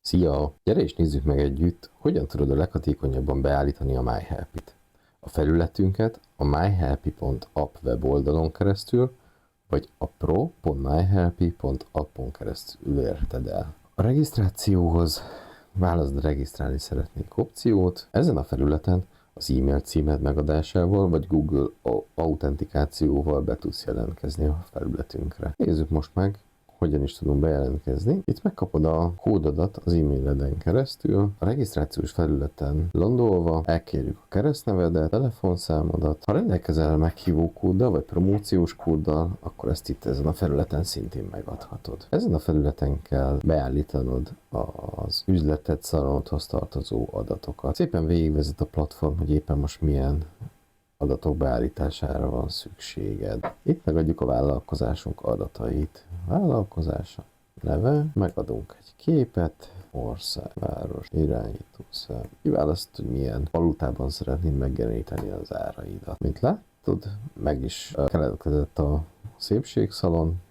Szia! Gyere és nézzük meg együtt, hogyan tudod a leghatékonyabban beállítani a MyHelpit. A felületünket a myhelpy.app weboldalon keresztül, vagy a pro.myhelpy.app-on keresztül érted el. A regisztrációhoz válaszd a regisztrálni szeretnék opciót. Ezen a felületen az e-mail címed megadásával vagy Google autentikációval be tudsz jelentkezni a felületünkre. Nézzük most meg, hogyan is tudunk bejelentkezni. Itt megkapod a kódodat az e-maileden keresztül. A regisztrációs felületen landolva elkérjük a keresztnevedet, telefonszámodat. Ha rendelkezel meghívó kóddal vagy promóciós kóddal, akkor ezt itt ezen a felületen szintén megadhatod. Ezen a felületen kell beállítanod az üzleted szalonodhoz tartozó adatokat. Szépen végigvezet a platform, hogy éppen most milyen adatok beállítására van szükséged. Itt megadjuk a vállalkozásunk adatait. Vállalkozása neve, megadunk egy képet, ország, város, irányítószám. Kiválasztod, hogy milyen valutában szeretnéd megjeleníteni az áraidat. Mint látod, meg is keletkezett a szépségszalon.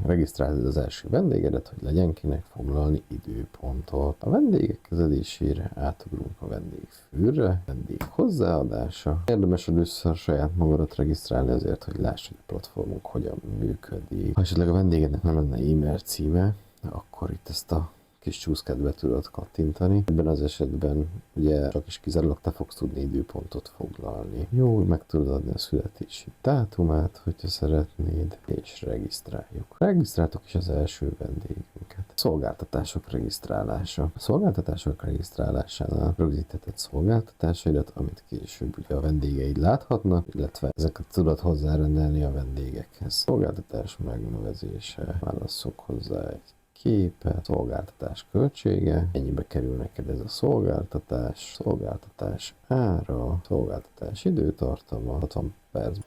Regisztrálod az első vendégedet, hogy legyen kinek foglalni időpontot. A vendégek kezelésére átugrunk a vendégfűrre, vendég hozzáadása. Érdemes először saját magadat regisztrálni azért, hogy láss, hogy a platformunk hogyan működik. Ha esetleg a vendégednek nem lenne e-mail címe, akkor itt ezt a kis csúszkát be tudod kattintani. Ebben az esetben ugye csak is kizárólag te fogsz tudni időpontot foglalni. Jó, meg tudod adni a születési dátumát, hogyha szeretnéd, és regisztráljuk. Regisztráltuk is az első vendégünket. Szolgáltatások regisztrálása. A szolgáltatások regisztrálásánál rögzítetted szolgáltatásaidat, amit később ugye a vendégeid láthatnak, illetve ezeket tudod hozzárendelni a vendégekhez. Szolgáltatás megnevezése, válasszuk hozzá egy képet, szolgáltatás költsége, ennyibe kerül neked ez a szolgáltatás ára, szolgáltatás időtartama, 60 perc.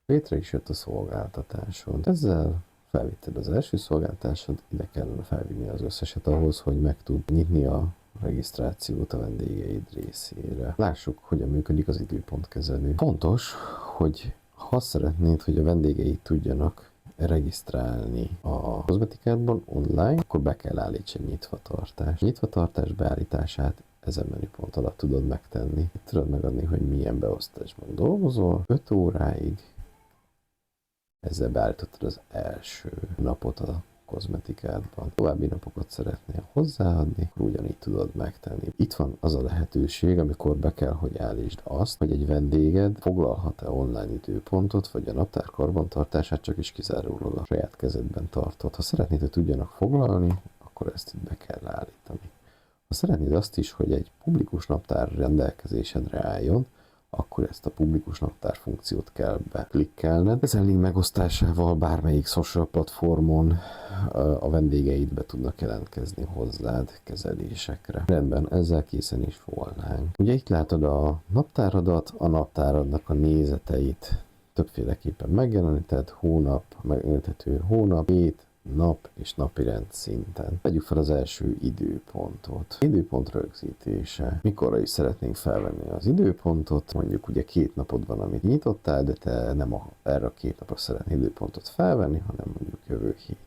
Létre is jött a szolgáltatásod. Ezzel felvitted az első szolgáltatásod, ide kellene felvinni az összeset ahhoz, hogy meg tud nyitni a regisztrációt a vendégeid részére. Lássuk, hogyan működik az időpontkezelő. Fontos, hogy ha szeretnéd, hogy a vendégeid tudjanak regisztrálni a kozmetikádban online, akkor be kell állítani egy nyitvatartást. A nyitvatartás beállítását ezen menüpont alatt tudod megtenni. Itt tudod megadni, hogy milyen beosztásban dolgozol. 5 óráig. Ezzel beállítottad az első napot a kozmetikádban. További napokat szeretnél hozzáadni, ugyanígy tudod megtenni. Itt van az a lehetőség, amikor be kell, hogy állítsd azt, hogy egy vendéged foglalhat-e online időpontot, vagy a naptár karbantartását csak is kizárólag a saját kezedben tartod. Ha szeretnéd, hogy tudjanak foglalni, akkor ezt itt be kell állítani. Ha szeretnéd azt is, hogy egy publikus naptár rendelkezésedre álljon, akkor ezt a publikus naptár funkciót kell beklikkelned. Ezen link megosztásával bármelyik social platformon a vendégeid be tudnak jelentkezni hozzád kezelésekre. Rendben, ezzel készen is volnánk. Ugye itt látod a naptáradat, a naptáradnak a nézeteit többféleképpen megjeleníted, hónap, megjeleníthető hónap, hét, nap és napirend szinten. Vegyük fel az első időpontot. Időpont rögzítése. Mikorra is szeretnénk felvenni az időpontot? Mondjuk ugye 2 napod van, amit nyitottál, de te nem erre a 2 napra szeretnél időpontot felvenni, hanem mondjuk jövő hét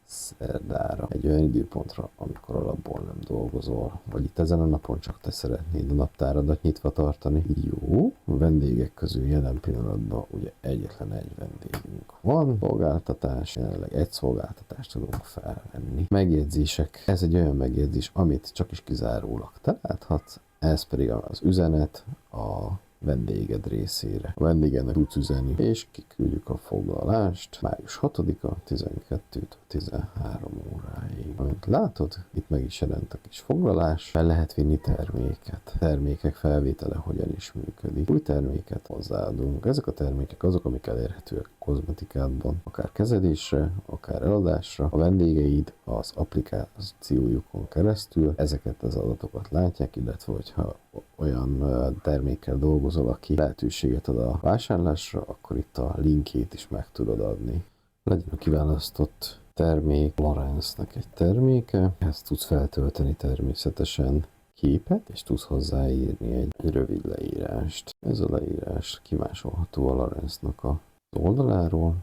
szerdára. Egy olyan időpontra, amikor alapból nem dolgozol, vagy itt ezen a napon csak te szeretnéd a naptáradat nyitva tartani. Jó, a vendégek közül jelen pillanatban ugye egyetlen egy vendégünk van. Szolgáltatás, jelenleg egy szolgáltatást tudunk felvenni. Megjegyzések, ez egy olyan megjegyzés, amit csak is kizárólag te láthatsz, ez pedig az üzenet a vendéged részére. A vendégednek tudsz üzenni, és kiküldjük a foglalást május 6-a 12-től 13 óráig. Amint látod, itt meg is jelent a kis foglalás, fel lehet vinni terméket. Termékek felvétele hogyan is működik. Új terméket hozzáadunk. Ezek a termékek azok, amik elérhetőek kozmetikádban, akár kezelésre, akár eladásra. A vendégeid az applikációjukon keresztül ezeket az adatokat látják, illetve hogyha olyan termékkel dolgozol, aki lehetőséget ad a vásárlásra, akkor itt a linkjét is meg tudod adni. Legyen a kiválasztott termék Lawrence-nek egy terméke, ezt tudsz feltölteni természetesen képet, és tudsz hozzáírni egy rövid leírást. Ez a leírás kimásolható a Lawrence-nak az oldaláról,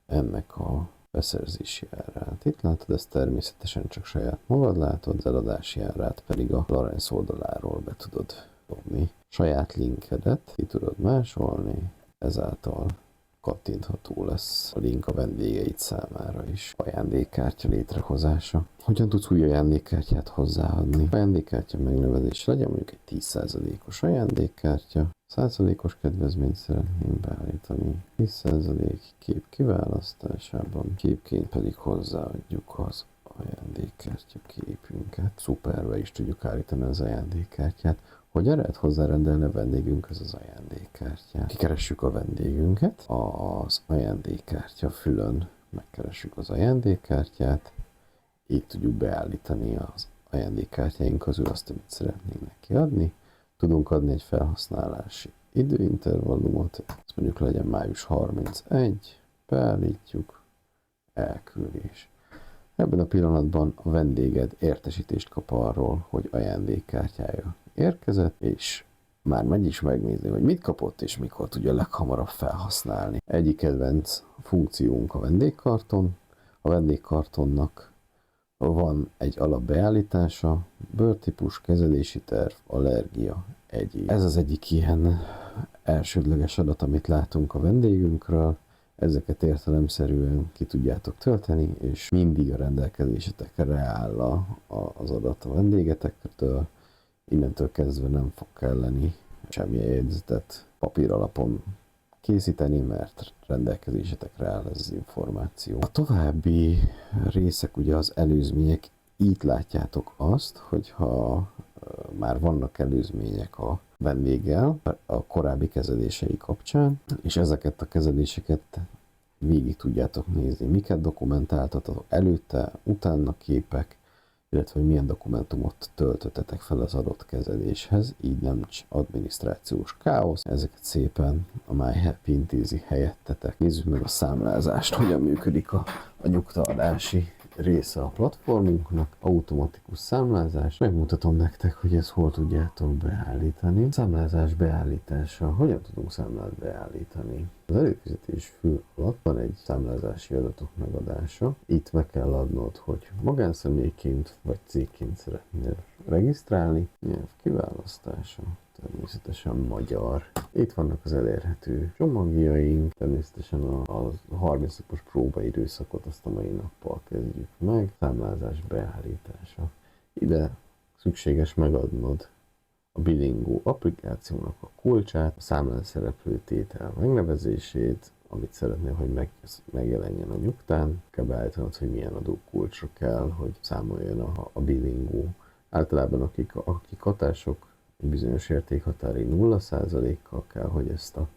ennek a beszerzési árát. Itt látod, ezt természetesen csak saját magad látod, az eladási árát pedig a Lorenz oldaláról be tudod dobni. Saját linkedet ki tudod másolni, ezáltal kattintható lesz a link a vendégeid számára is. Ajándékkártya létrehozása. Hogyan tudsz új ajándékkártyát hozzáadni? Ajándékkártya megnevezés legyen mondjuk egy 10%-os ajándékkártya. 100%-os kedvezményt szeretném beállítani. 10% kép kiválasztásában, képként pedig hozzáadjuk az ajándékkártya képünket. Szuperbe is tudjuk állítani az ajándékkártyát. Hogyan lehet hozzárendelni a vendégünkhöz az ajándékkártyát? Kikeressük a vendégünket, az ajándékkártya fülön megkeressük az ajándékkártyát, így tudjuk beállítani az ajándékkártyáink közül azt, amit szeretnénk neki adni. Tudunk adni egy felhasználási időintervallumot, ezt mondjuk legyen május 31, beállítjuk, elküldés. Ebben a pillanatban a vendéged értesítést kap arról, hogy ajándékkártyája érkezett, és már megy is megnézni, hogy mit kapott, és mikor tudja leghamarabb felhasználni. Egyik kedvenc funkciónk a vendégkarton. A vendégkartonnak van egy alapbeállítása, bőrtípus, kezelési terv, allergia, egyéb. Ez az egyik ilyen elsődleges adat, amit látunk a vendégünkről. Ezeket értelemszerűen ki tudjátok tölteni, és mindig a rendelkezésetekre áll az adat a vendégetektől. Innentől kezdve nem fog kelleni semmilyen jegyzetet papír alapon készíteni, mert rendelkezésetekre áll ez az információ. A további részek ugye az előzmények, itt látjátok azt, hogyha már vannak előzmények a vendéggel a korábbi kezelései kapcsán, és ezeket a kezeléseket végig tudjátok nézni, miket dokumentáltatok előtte, utána képek, illetve hogy milyen dokumentumot töltöttetek fel az adott kezeléshez, így nem adminisztrációs káosz. Ezeket szépen a MyHappy intézi helyettetek. Nézzük meg a számlázást, hogyan működik a nyugtaadási része a platformunknak. Automatikus számlázás. Megmutatom nektek, hogy ezt hol tudjátok beállítani. Számlázás beállítása. Hogyan tudunk számlát beállítani? Az előfizetés fül alatt van egy számlázási adatok megadása. Itt meg kell adnod, hogy magánszemélyként vagy cégként szeretnél regisztrálni. Nyelv kiválasztása. Természetesen magyar. Itt vannak az elérhető csomagjaink, természetesen a 30 napos próbaidőszakot azt a mai nappal kezdjük meg. Számlázás beállítása. Ide szükséges megadnod a Bilingo applikációnak a kulcsát, a számlán szereplő tétel megnevezését, amit szeretnél, hogy megjelenjen a nyugtán. Kell beállítanod, hogy milyen adókulcsra kell, hogy számoljon a Bilingo. Általában akik hatások bizonyos értékhatárig 0%-kal kell, hogy ezt a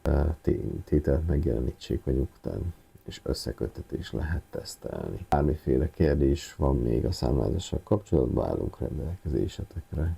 tételt megjelenítsék a nyugtán, és összeköttetés lehet tesztelni. Bármiféle kérdés van még a számlázással kapcsolatban, állunk rendelkezésetekre.